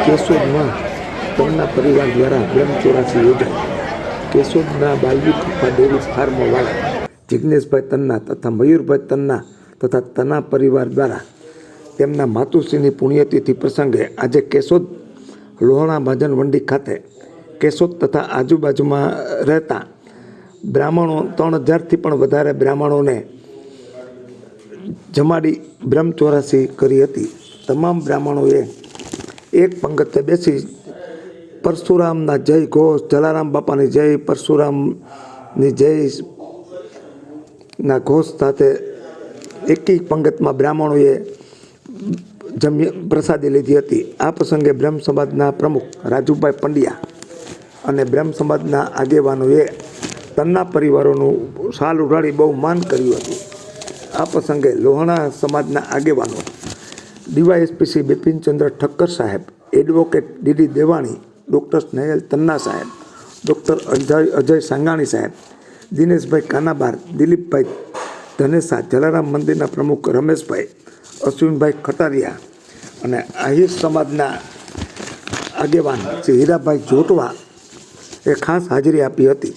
કેશોદમાં તેમના પરિવાર દ્વારા બ્રહ્મચોરાસી યોજાઈ। કેશોદના બાલવી કૃપા ડેરી ફાર્મવાળા જિગ્નેશભાઈ તન્ના તથા મયુરભાઈ તન્ના તથા તન્ના પરિવાર દ્વારા તેમના માતુશ્રીની પુણ્યતિથિ પ્રસંગે આજે કેશોદ લોહાણા મહાજન મંડી ખાતે કેશોદ તથા આજુબાજુમાં રહેતા બ્રાહ્મણો 3000થી પણ વધારે બ્રાહ્મણોને જમાડી બ્રહ્મચોરાસી કરી હતી। તમામ બ્રાહ્મણોએ એક પંગતે બેસી પરશુરામના જય ઘોષ, જલારામ બાપાની જય, પરશુરામની જય ના ઘોષ સાથે એકી પંગતમાં બ્રાહ્મણોએ પ્રસાદી લીધી હતી। આ પ્રસંગે બ્રહ્મ સમાજના પ્રમુખ રાજુભાઈ પંડ્યા અને બ્રહ્મ સમાજના આગેવાનોએ તન્ના પરિવારોનું શાલ ઉડાડી બહુ માન કર્યું હતું। આ પ્રસંગે લોહાણા સમાજના આગેવાનો ડીવાયએસપી બિપિનચંદ્ર ઠક્કર સાહેબ, advocate DD Devani, doctor Snehal Tanna સાહેબ, ડૉક્ટર અજય સાંગાણી સાહેબ, દિનેશભાઈ કાનાબાર, દિલીપભાઈ ધનેસા, જલારામ મંદિરના પ્રમુખ રમેશભાઈ, અશ્વિનભાઈ ખટારિયા અને આહિર સમાજના આગેવાન શ્રી હીરાભાઈ જોટવા એ ખાસ હાજરી આપી હતી।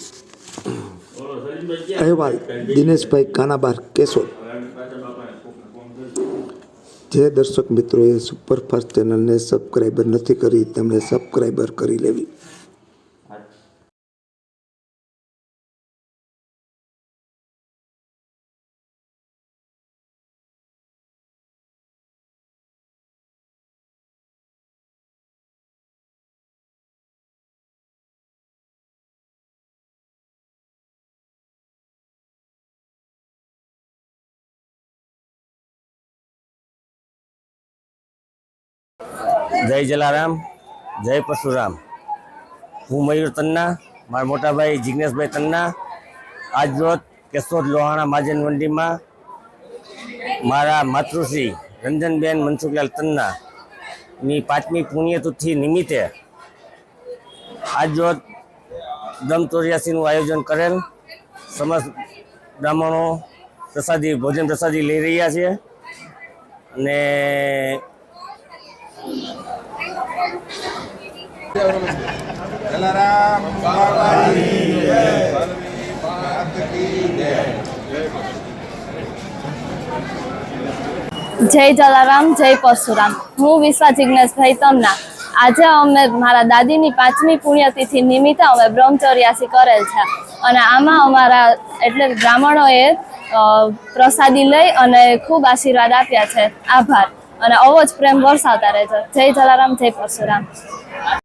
અહેવાલ દિનેશભાઈ કાનાબાર, કેશોદ। જે દર્શક મિત્રોએ સુપરફાસ્ટ ચેનલને સબસ્ક્રાઈબર નથી કરી તેમણે સબસ્ક્રાઈબર કરી લેવી। જય જલારામ, જય પરશુરામ। હું મયુર તન્ના, મારા મોટા ભાઈ જિગ્નેશભાઈ તન્ના આજ રોજ કેશોદ લોહાણા મહાજન મંડીમાં મારા માતૃશ્રી રંજનબેન મનસુખલાલ તન્નાની 5મી પુણ્યતિથિ નિમિત્તે આજ રોજ બ્રહ્મચોર્યાસીનું આયોજન કરેલ। સમસ્ત બ્રાહ્મણો ભોજન પ્રસાદી લઈ રહ્યા છે અને જલારામ બાપાની જય, જય જલારામ, જય પરશુરામ। હું વિશ્વા જિગ્નેશભાઈ તન્ના। આજે અમે મારા દાદીની 5મી પુણ્યતિથિ નિમિત્તે અમે બ્રહ્મચોર્યાસી કરેલ છે અને આમાં અમારા એટલે બ્રાહ્મણોએ પ્રસાદી લઈ અને ખૂબ આશીર્વાદ આપ્યા છે। આભાર અને આવો જ પ્રેમ વરસાવતા રહેજો। જય જલારામ, જય પરશુરામ।